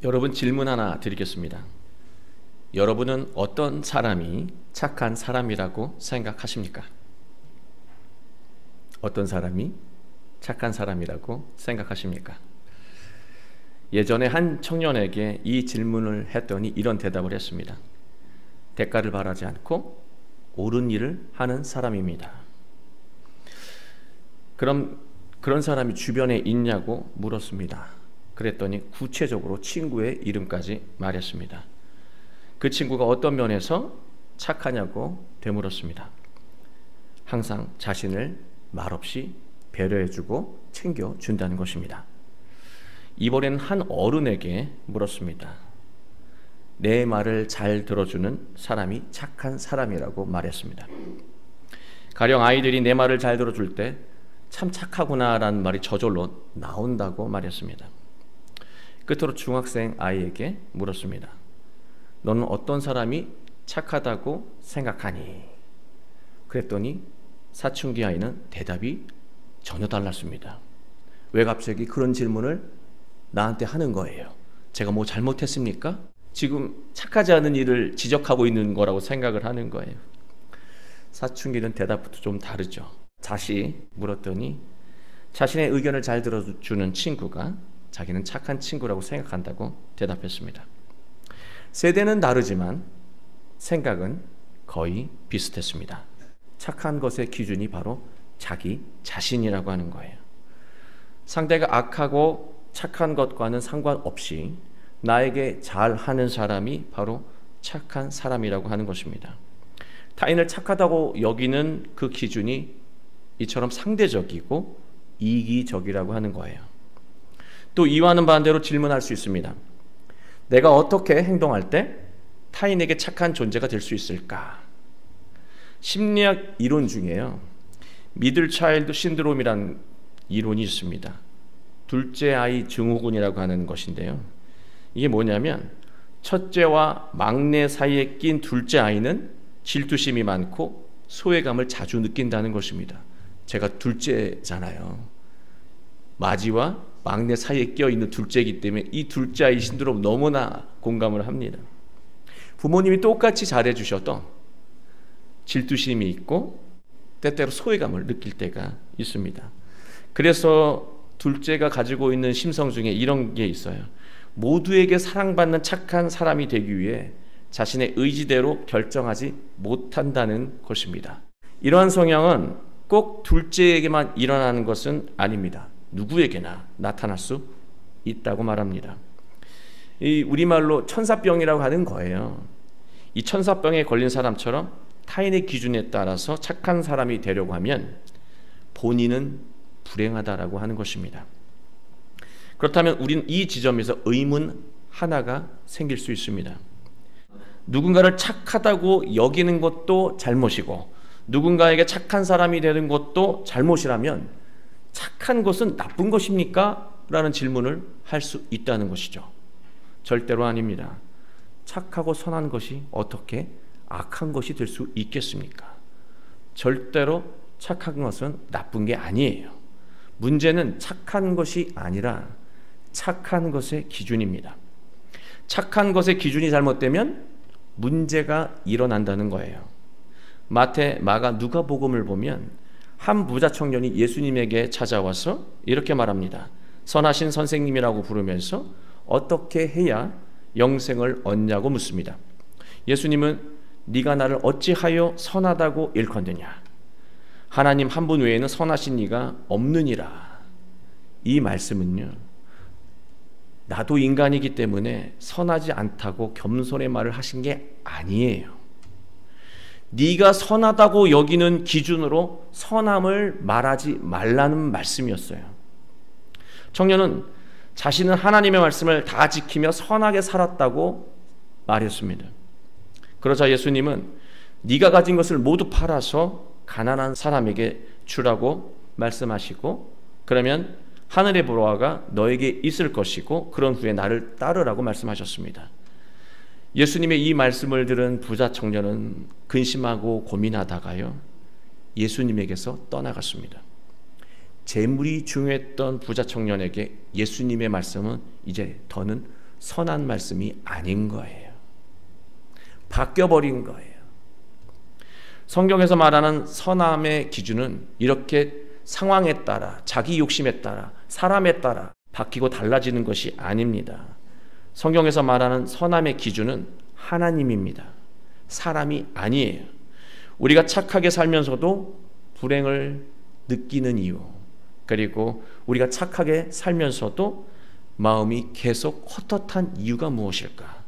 여러분, 질문 하나 드리겠습니다. 여러분은 어떤 사람이 착한 사람이라고 생각하십니까? 어떤 사람이 착한 사람이라고 생각하십니까? 예전에 한 청년에게 이 질문을 했더니 이런 대답을 했습니다. 대가를 바라지 않고 옳은 일을 하는 사람입니다. 그럼 그런 사람이 주변에 있냐고 물었습니다. 그랬더니 구체적으로 친구의 이름까지 말했습니다. 그 친구가 어떤 면에서 착하냐고 되물었습니다. 항상 자신을 말없이 배려해주고 챙겨준다는 것입니다. 이번엔 한 어른에게 물었습니다. 내 말을 잘 들어주는 사람이 착한 사람이라고 말했습니다. 가령 아이들이 내 말을 잘 들어줄 때 참 착하구나 라는 말이 저절로 나온다고 말했습니다. 끝으로 중학생 아이에게 물었습니다. 너는 어떤 사람이 착하다고 생각하니? 그랬더니 사춘기 아이는 대답이 전혀 달랐습니다. 왜 갑자기 그런 질문을 나한테 하는 거예요? 제가 뭐 잘못했습니까? 지금 착하지 않은 일을 지적하고 있는 거라고 생각을 하는 거예요. 사춘기는 대답부터 좀 다르죠. 다시 물었더니 자신의 의견을 잘 들어주는 친구가 자기는 착한 친구라고 생각한다고 대답했습니다. 세대는 다르지만 생각은 거의 비슷했습니다. 착한 것의 기준이 바로 자기 자신이라고 하는 거예요. 상대가 악하고 착한 것과는 상관없이 나에게 잘하는 사람이 바로 착한 사람이라고 하는 것입니다. 타인을 착하다고 여기는 그 기준이 이처럼 상대적이고 이기적이라고 하는 거예요. 또 이와는 반대로 질문할 수 있습니다. 내가 어떻게 행동할 때 타인에게 착한 존재가 될 수 있을까? 심리학 이론 중에요. 미들 차일드 신드롬이라는 이론이 있습니다. 둘째 아이 증후군이라고 하는 것인데요. 이게 뭐냐면 첫째와 막내 사이에 낀 둘째 아이는 질투심이 많고 소외감을 자주 느낀다는 것입니다. 제가 둘째잖아요. 마지와 막내 사이에 껴있는 둘째이기 때문에 이 둘째 아이 신드롬 너무나 공감을 합니다. 부모님이 똑같이 잘해주셔도 질투심이 있고 때때로 소외감을 느낄 때가 있습니다. 그래서 둘째가 가지고 있는 심성 중에 이런 게 있어요. 모두에게 사랑받는 착한 사람이 되기 위해 자신의 의지대로 결정하지 못한다는 것입니다. 이러한 성향은 꼭 둘째에게만 일어나는 것은 아닙니다. 누구에게나 나타날 수 있다고 말합니다. 이 우리말로 천사병이라고 하는 거예요. 이 천사병에 걸린 사람처럼 타인의 기준에 따라서 착한 사람이 되려고 하면 본인은 불행하다라고 하는 것입니다. 그렇다면 우리는 이 지점에서 의문 하나가 생길 수 있습니다. 누군가를 착하다고 여기는 것도 잘못이고 누군가에게 착한 사람이 되는 것도 잘못이라면 착한 것은 나쁜 것입니까? 라는 질문을 할 수 있다는 것이죠. 절대로 아닙니다. 착하고 선한 것이 어떻게 악한 것이 될 수 있겠습니까? 절대로 착한 것은 나쁜 게 아니에요. 문제는 착한 것이 아니라 착한 것의 기준입니다. 착한 것의 기준이 잘못되면 문제가 일어난다는 거예요. 마태, 마가, 누가복음을 보면 한 부자 청년이 예수님에게 찾아와서 이렇게 말합니다. 선하신 선생님이라고 부르면서 어떻게 해야 영생을 얻냐고 묻습니다. 예수님은 네가 나를 어찌하여 선하다고 일컫느냐? 하나님 한 분 외에는 선하신 이가 없느니라. 이 말씀은요, 나도 인간이기 때문에 선하지 않다고 겸손의 말을 하신 게 아니에요. 네가 선하다고 여기는 기준으로 선함을 말하지 말라는 말씀이었어요. 청년은 자신은 하나님의 말씀을 다 지키며 선하게 살았다고 말했습니다. 그러자 예수님은 네가 가진 것을 모두 팔아서 가난한 사람에게 주라고 말씀하시고, 그러면 하늘의 보화가 너에게 있을 것이고 그런 후에 나를 따르라고 말씀하셨습니다. 예수님의 이 말씀을 들은 부자 청년은 근심하고 고민하다가요, 예수님에게서 떠나갔습니다. 재물이 중요했던 부자 청년에게 예수님의 말씀은 이제 더는 선한 말씀이 아닌 거예요. 바뀌어버린 거예요. 성경에서 말하는 선함의 기준은 이렇게 상황에 따라, 자기 욕심에 따라, 사람에 따라 바뀌고 달라지는 것이 아닙니다. 성경에서 말하는 선함의 기준은 하나님입니다. 사람이 아니에요. 우리가 착하게 살면서도 불행을 느끼는 이유, 그리고 우리가 착하게 살면서도 마음이 계속 헛헛한 이유가 무엇일까?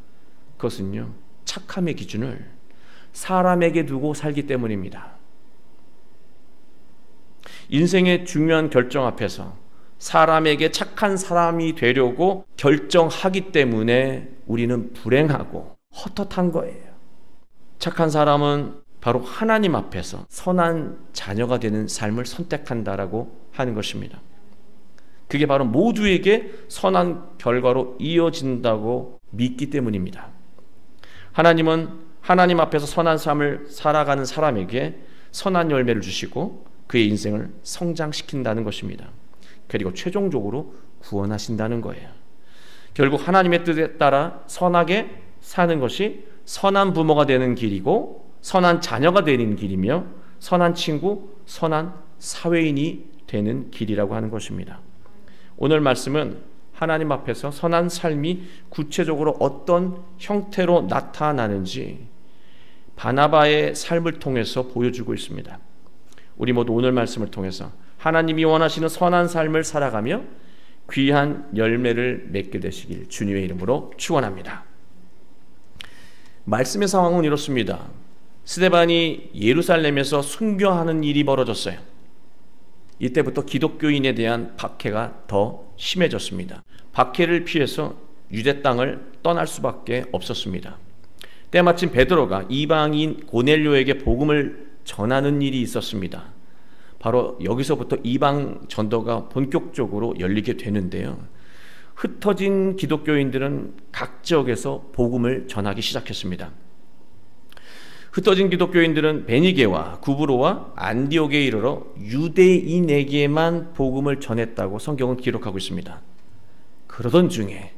그것은요, 착함의 기준을 사람에게 두고 살기 때문입니다. 인생의 중요한 결정 앞에서 사람에게 착한 사람이 되려고 결정하기 때문에 우리는 불행하고 헛헛한 거예요. 착한 사람은 바로 하나님 앞에서 선한 자녀가 되는 삶을 선택한다라고 하는 것입니다. 그게 바로 모두에게 선한 결과로 이어진다고 믿기 때문입니다. 하나님은 하나님 앞에서 선한 삶을 살아가는 사람에게 선한 열매를 주시고 그의 인생을 성장시킨다는 것입니다. 그리고 최종적으로 구원하신다는 거예요. 결국 하나님의 뜻에 따라 선하게 사는 것이 선한 부모가 되는 길이고 선한 자녀가 되는 길이며 선한 친구, 선한 사회인이 되는 길이라고 하는 것입니다. 오늘 말씀은 하나님 앞에서 선한 삶이 구체적으로 어떤 형태로 나타나는지 바나바의 삶을 통해서 보여주고 있습니다. 우리 모두 오늘 말씀을 통해서 하나님이 원하시는 선한 삶을 살아가며 귀한 열매를 맺게 되시길 주님의 이름으로 축원합니다. 말씀의 상황은 이렇습니다. 스데반이 예루살렘에서 순교하는 일이 벌어졌어요. 이때부터 기독교인에 대한 박해가 더 심해졌습니다. 박해를 피해서 유대 땅을 떠날 수밖에 없었습니다. 때마침 베드로가 이방인 고넬료에게 복음을 전하는 일이 있었습니다. 바로 여기서부터 이방 전도가 본격적으로 열리게 되는데요. 흩어진 기독교인들은 각 지역에서 복음을 전하기 시작했습니다. 흩어진 기독교인들은 베니게와 구브로와 안디옥에 이르러 유대인에게만 복음을 전했다고 성경은 기록하고 있습니다. 그러던 중에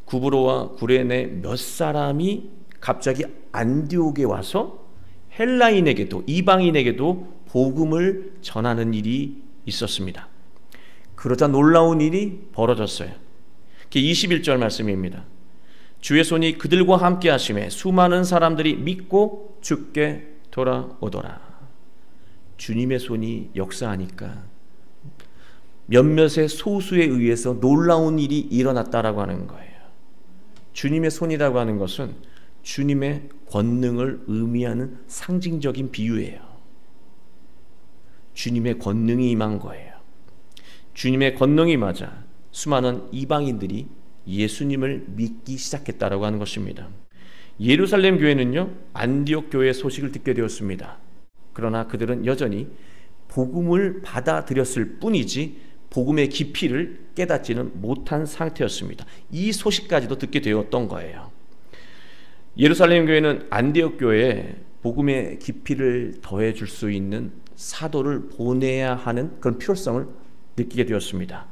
구브로와 구레네 몇 사람이 갑자기 안디옥에 와서 헬라인에게도 이방인에게도 복음을 전하는 일이 있었습니다. 그러자 놀라운 일이 벌어졌어요. 그게 21절 말씀입니다. 주의 손이 그들과 함께 하심에 수많은 사람들이 믿고 주께 돌아오더라. 주님의 손이 역사하니까 몇몇의 소수에 의해서 놀라운 일이 일어났다라고 하는 거예요. 주님의 손이라고 하는 것은 주님의 권능을 의미하는 상징적인 비유예요. 주님의 권능이 임한 거예요. 주님의 권능이 맞아 수많은 이방인들이 예수님을 믿기 시작했다라고 하는 것입니다. 예루살렘 교회는요, 안디옥 교회의 소식을 듣게 되었습니다. 그러나 그들은 여전히 복음을 받아들였을 뿐이지 복음의 깊이를 깨닫지는 못한 상태였습니다. 이 소식까지도 듣게 되었던 거예요. 예루살렘 교회는 안디옥 교회에 복음의 깊이를 더해 줄 수 있는 사도를 보내야 하는 그런 필요성을 느끼게 되었습니다.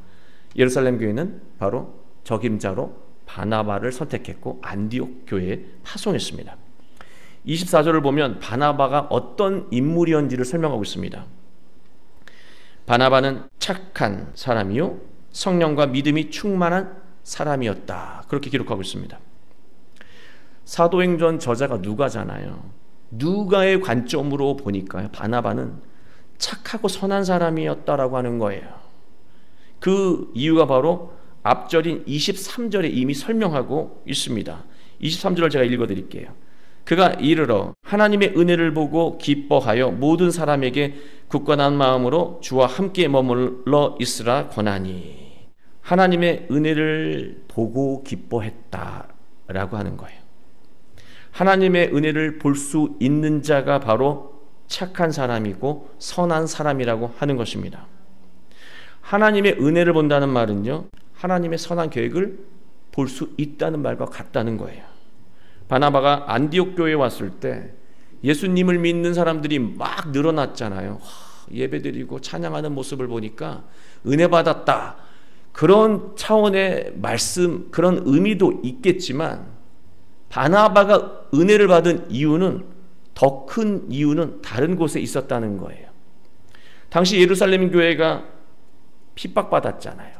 예루살렘 교회는 바로 적임자로 바나바를 선택했고 안디옥 교회에 파송했습니다. 24절을 보면 바나바가 어떤 인물이었는지를 설명하고 있습니다. 바나바는 착한 사람이요 성령과 믿음이 충만한 사람이었다. 그렇게 기록하고 있습니다. 사도행전 저자가 누가잖아요. 누가의 관점으로 보니까 바나바는 착하고 선한 사람이었다라고 하는 거예요. 그 이유가 바로 앞절인 23절에 이미 설명하고 있습니다. 23절을 제가 읽어드릴게요. 그가 이르러 하나님의 은혜를 보고 기뻐하여 모든 사람에게 굳건한 마음으로 주와 함께 머물러 있으라 권하니. 하나님의 은혜를 보고 기뻐했다라고 하는 거예요. 하나님의 은혜를 볼 수 있는 자가 바로 착한 사람이고 선한 사람이라고 하는 것입니다. 하나님의 은혜를 본다는 말은요, 하나님의 선한 계획을 볼 수 있다는 말과 같다는 거예요. 바나바가 안디옥 교회에 왔을 때 예수님을 믿는 사람들이 막 늘어났잖아요. 예배드리고 찬양하는 모습을 보니까 은혜 받았다. 그런 차원의 말씀, 그런 의미도 있겠지만 바나바가 은혜를 받은 이유는, 더 큰 이유는 다른 곳에 있었다는 거예요. 당시 예루살렘 교회가 핍박받았잖아요.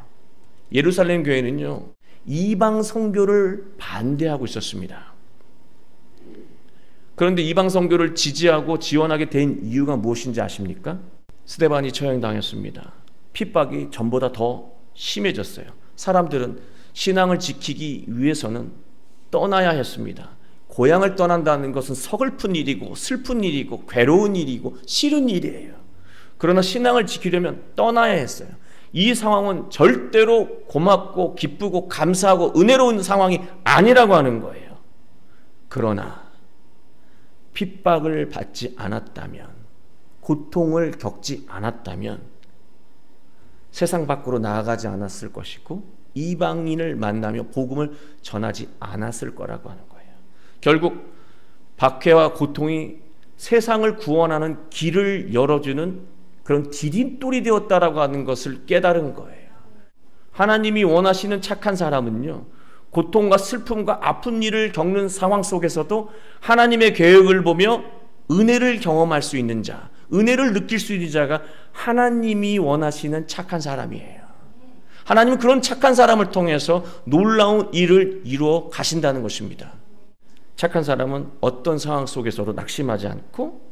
예루살렘 교회는요, 이방 선교를 반대하고 있었습니다. 그런데 이방 선교를 지지하고 지원하게 된 이유가 무엇인지 아십니까? 스데반이 처형당했습니다. 핍박이 전보다 더 심해졌어요. 사람들은 신앙을 지키기 위해서는 떠나야 했습니다. 고향을 떠난다는 것은 서글픈 일이고 슬픈 일이고 괴로운 일이고 싫은 일이에요. 그러나 신앙을 지키려면 떠나야 했어요. 이 상황은 절대로 고맙고 기쁘고 감사하고 은혜로운 상황이 아니라고 하는 거예요. 그러나 핍박을 받지 않았다면, 고통을 겪지 않았다면 세상 밖으로 나아가지 않았을 것이고 이방인을 만나며 복음을 전하지 않았을 거라고 하는 거예요. 결국 박해와 고통이 세상을 구원하는 길을 열어주는 그런 디딤돌이 되었다라고 하는 것을 깨달은 거예요. 하나님이 원하시는 착한 사람은요, 고통과 슬픔과 아픈 일을 겪는 상황 속에서도 하나님의 계획을 보며 은혜를 경험할 수 있는 자, 은혜를 느낄 수 있는 자가 하나님이 원하시는 착한 사람이에요. 하나님은 그런 착한 사람을 통해서 놀라운 일을 이루어 가신다는 것입니다. 착한 사람은 어떤 상황 속에서도 낙심하지 않고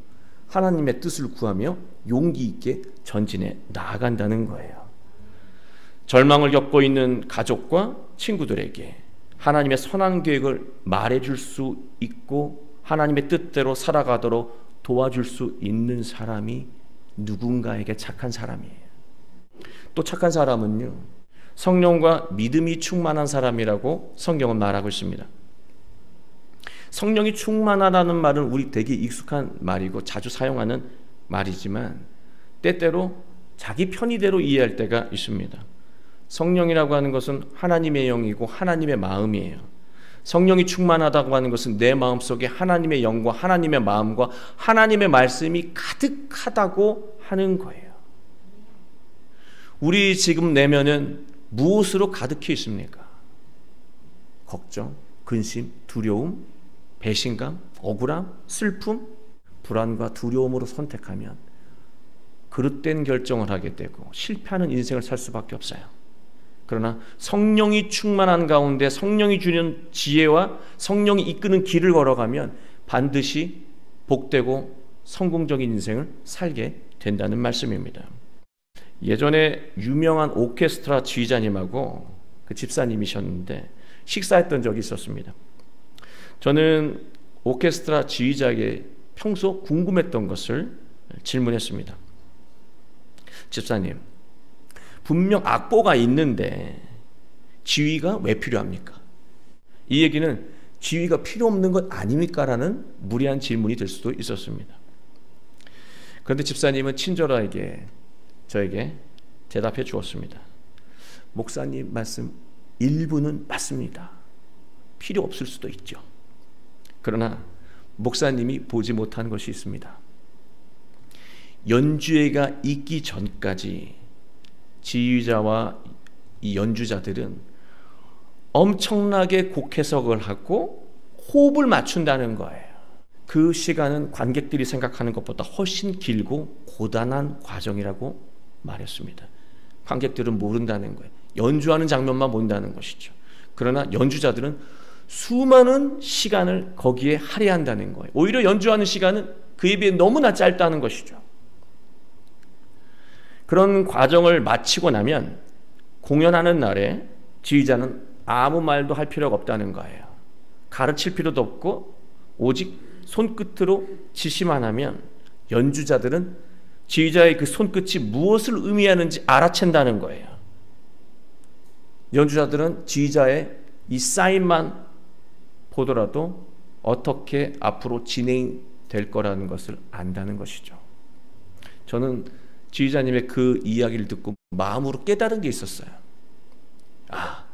하나님의 뜻을 구하며 용기 있게 전진해 나아간다는 거예요. 절망을 겪고 있는 가족과 친구들에게 하나님의 선한 계획을 말해줄 수 있고 하나님의 뜻대로 살아가도록 도와줄 수 있는 사람이 누군가에게 착한 사람이에요. 또 착한 사람은요, 성령과 믿음이 충만한 사람이라고 성경은 말하고 있습니다. 성령이 충만하다는 말은 우리 되게 익숙한 말이고 자주 사용하는 말이지만 때때로 자기 편의대로 이해할 때가 있습니다. 성령이라고 하는 것은 하나님의 영이고 하나님의 마음이에요. 성령이 충만하다고 하는 것은 내 마음속에 하나님의 영과 하나님의 마음과 하나님의 말씀이 가득하다고 하는 거예요. 우리 지금 내면은 무엇으로 가득해 있습니까? 걱정, 근심, 두려움, 배신감, 억울함, 슬픔, 불안과 두려움으로 선택하면 그릇된 결정을 하게 되고 실패하는 인생을 살 수밖에 없어요. 그러나 성령이 충만한 가운데 성령이 주는 지혜와 성령이 이끄는 길을 걸어가면 반드시 복되고 성공적인 인생을 살게 된다는 말씀입니다. 예전에 유명한 오케스트라 지휘자님하고 그 집사님이셨는데 식사했던 적이 있었습니다. 저는 오케스트라 지휘자에게 평소 궁금했던 것을 질문했습니다. 집사님, 분명 악보가 있는데 지휘가 왜 필요합니까? 이 얘기는 지휘가 필요 없는 것 아닙니까? 라는 무리한 질문이 될 수도 있었습니다. 그런데 집사님은 친절하게 저에게 대답해 주었습니다. 목사님 말씀 일부는 맞습니다. 필요 없을 수도 있죠. 그러나 목사님이 보지 못한 것이 있습니다. 연주회가 있기 전까지 지휘자와 이 연주자들은 엄청나게 곡 해석을 하고 호흡을 맞춘다는 거예요. 그 시간은 관객들이 생각하는 것보다 훨씬 길고 고단한 과정이라고 말했습니다. 관객들은 모른다는 거예요. 연주하는 장면만 본다는 것이죠. 그러나 연주자들은 수많은 시간을 거기에 할애한다는 거예요. 오히려 연주하는 시간은 그에 비해 너무나 짧다는 것이죠. 그런 과정을 마치고 나면 공연하는 날에 지휘자는 아무 말도 할 필요가 없다는 거예요. 가르칠 필요도 없고 오직 손끝으로 지시만 하면 연주자들은 지휘자의 그 손끝이 무엇을 의미하는지 알아챈다는 거예요. 연주자들은 지휘자의 이 사인만 보더라도 어떻게 앞으로 진행될 거라는 것을 안다는 것이죠. 저는 지휘자님의 그 이야기를 듣고 마음으로 깨달은 게 있었어요. 아,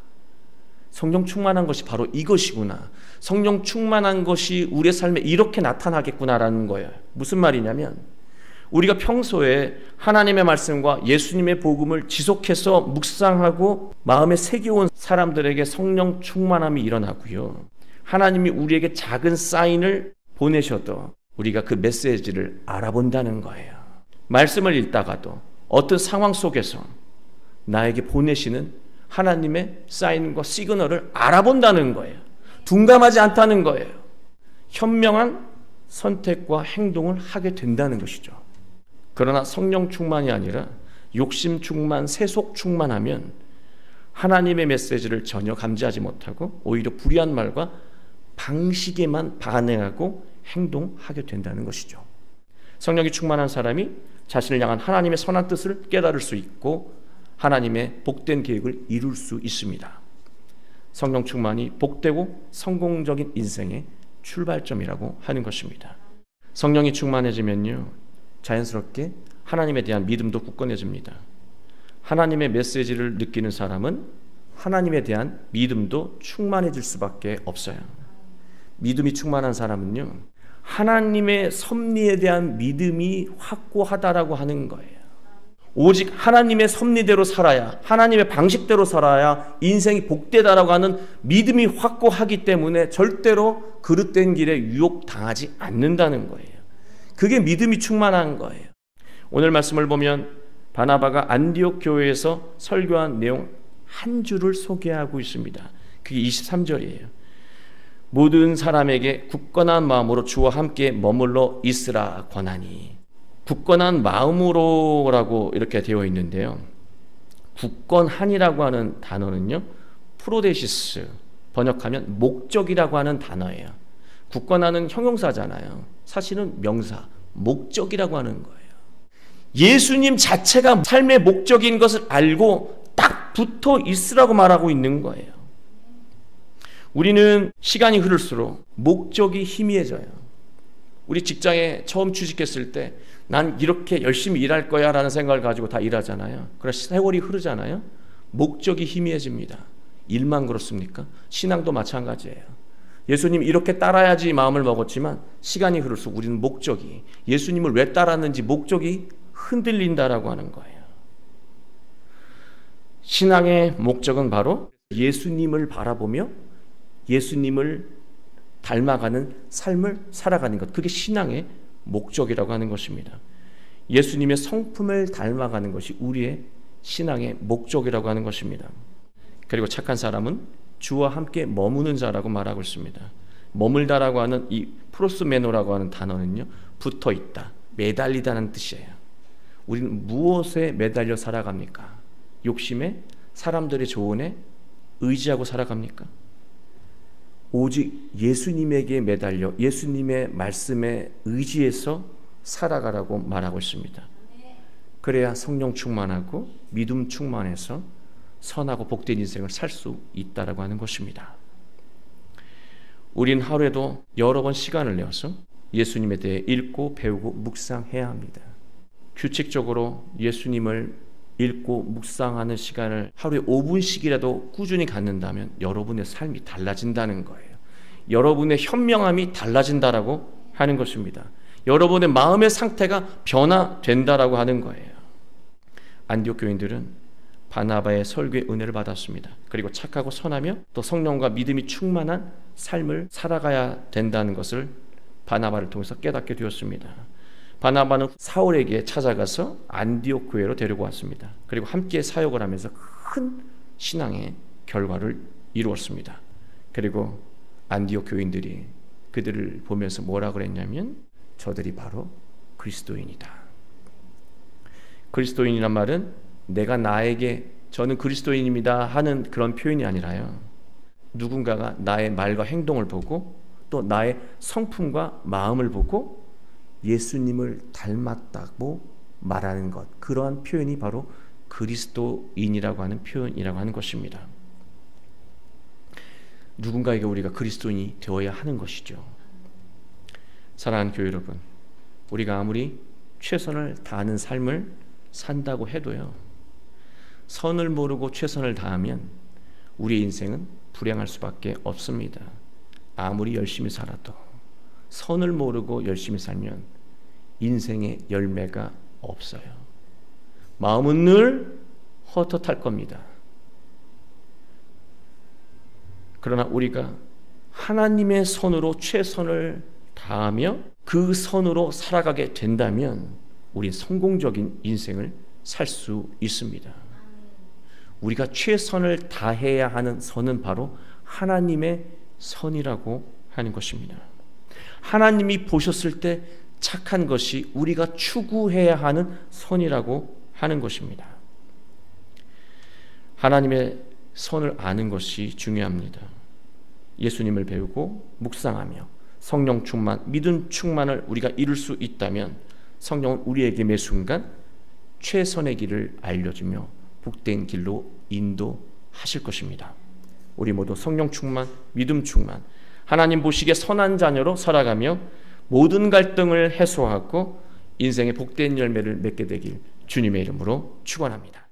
성령 충만한 것이 바로 이것이구나. 성령 충만한 것이 우리의 삶에 이렇게 나타나겠구나라는 거예요. 무슨 말이냐면 우리가 평소에 하나님의 말씀과 예수님의 복음을 지속해서 묵상하고 마음에 새겨온 사람들에게 성령 충만함이 일어나고요. 하나님이 우리에게 작은 사인을 보내셔도 우리가 그 메시지를 알아본다는 거예요. 말씀을 읽다가도 어떤 상황 속에서 나에게 보내시는 하나님의 사인과 시그널을 알아본다는 거예요. 둔감하지 않다는 거예요. 현명한 선택과 행동을 하게 된다는 것이죠. 그러나 성령 충만이 아니라 욕심 충만, 세속 충만하면 하나님의 메시지를 전혀 감지하지 못하고 오히려 불의한 말과 방식에만 반응하고 행동하게 된다는 것이죠. 성령이 충만한 사람이 자신을 향한 하나님의 선한 뜻을 깨달을 수 있고 하나님의 복된 계획을 이룰 수 있습니다. 성령 충만이 복되고 성공적인 인생의 출발점이라고 하는 것입니다. 성령이 충만해지면요, 자연스럽게 하나님에 대한 믿음도 굳건해집니다. 하나님의 메시지를 느끼는 사람은 하나님에 대한 믿음도 충만해질 수밖에 없어요. 믿음이 충만한 사람은요, 하나님의 섭리에 대한 믿음이 확고하다라고 하는 거예요. 오직 하나님의 섭리대로 살아야, 하나님의 방식대로 살아야 인생이 복되다라고 하는 믿음이 확고하기 때문에 절대로 그릇된 길에 유혹당하지 않는다는 거예요. 그게 믿음이 충만한 거예요. 오늘 말씀을 보면 바나바가 안디옥 교회에서 설교한 내용 한 줄을 소개하고 있습니다. 그게 23절이에요. 모든 사람에게 굳건한 마음으로 주와 함께 머물러 있으라 권하니. 굳건한 마음으로라고 이렇게 되어 있는데요, 굳건한이라고 하는 단어는요, 프로데시스, 번역하면 목적이라고 하는 단어예요. 굳건한은 형용사잖아요. 사실은 명사, 목적이라고 하는 거예요. 예수님 자체가 삶의 목적인 것을 알고 딱 붙어 있으라고 말하고 있는 거예요. 우리는 시간이 흐를수록 목적이 희미해져요. 우리 직장에 처음 취직했을 때 난 이렇게 열심히 일할 거야 라는 생각을 가지고 다 일하잖아요. 그러나 세월이 흐르잖아요. 목적이 희미해집니다. 일만 그렇습니까? 신앙도 마찬가지예요. 예수님 이렇게 따라야지 마음을 먹었지만 시간이 흐를수록 우리는 목적이, 예수님을 왜 따랐는지 목적이 흔들린다라고 하는 거예요. 신앙의 목적은 바로 예수님을 바라보며 예수님을 닮아가는 삶을 살아가는 것, 그게 신앙의 목적이라고 하는 것입니다. 예수님의 성품을 닮아가는 것이 우리의 신앙의 목적이라고 하는 것입니다. 그리고 착한 사람은 주와 함께 머무는 자라고 말하고 있습니다. 머물다라고 하는 이 프로스메노라고 하는 단어는요, 붙어있다, 매달리다는 뜻이에요. 우리는 무엇에 매달려 살아갑니까? 욕심에, 사람들의 조언에 의지하고 살아갑니까? 오직 예수님에게 매달려 예수님의 말씀에 의지해서 살아가라고 말하고 있습니다. 그래야 성령 충만하고 믿음 충만해서 선하고 복된 인생을 살 수 있다라고 하는 것입니다. 우린 하루에도 여러 번 시간을 내어서 예수님에 대해 읽고 배우고 묵상해야 합니다. 규칙적으로 예수님을 읽고 묵상하는 시간을 하루에 5분씩이라도 꾸준히 갖는다면 여러분의 삶이 달라진다는 거예요. 여러분의 현명함이 달라진다라고 하는 것입니다. 여러분의 마음의 상태가 변화된다라고 하는 거예요. 안디옥 교인들은 바나바의 설교의 은혜를 받았습니다. 그리고 착하고 선하며 또 성령과 믿음이 충만한 삶을 살아가야 된다는 것을 바나바를 통해서 깨닫게 되었습니다. 바나바는 사울에게 찾아가서 안디옥 교회로 데리고 왔습니다. 그리고 함께 사역을 하면서 큰 신앙의 결과를 이루었습니다. 그리고 안디옥 교인들이 그들을 보면서 뭐라 그랬냐면 저들이 바로 그리스도인이다. 그리스도인이란 말은 내가 나에게 저는 그리스도인입니다 하는 그런 표현이 아니라요, 누군가가 나의 말과 행동을 보고 또 나의 성품과 마음을 보고 예수님을 닮았다고 말하는 것, 그러한 표현이 바로 그리스도인이라고 하는 표현이라고 하는 것입니다. 누군가에게 우리가 그리스도인이 되어야 하는 것이죠. 사랑하는 교회 여러분, 우리가 아무리 최선을 다하는 삶을 산다고 해도요, 선을 모르고 최선을 다하면 우리의 인생은 불행할 수밖에 없습니다. 아무리 열심히 살아도 선을 모르고 열심히 살면 인생의 열매가 없어요. 마음은 늘 헛헛할 겁니다. 그러나 우리가 하나님의 선으로 최선을 다하며 그 선으로 살아가게 된다면 우린 성공적인 인생을 살 수 있습니다. 우리가 최선을 다해야 하는 선은 바로 하나님의 선이라고 하는 것입니다. 하나님이 보셨을 때 착한 것이 우리가 추구해야 하는 선이라고 하는 것입니다. 하나님의 선을 아는 것이 중요합니다. 예수님을 배우고 묵상하며 성령 충만, 믿음 충만을 우리가 이룰 수 있다면 성령은 우리에게 매 순간 최선의 길을 알려주며 복된 길로 인도하실 것입니다. 우리 모두 성령 충만, 믿음 충만, 하나님 보시기에 선한 자녀로 살아가며 모든 갈등을 해소하고 인생의 복된 열매를 맺게 되길 주님의 이름으로 축원합니다.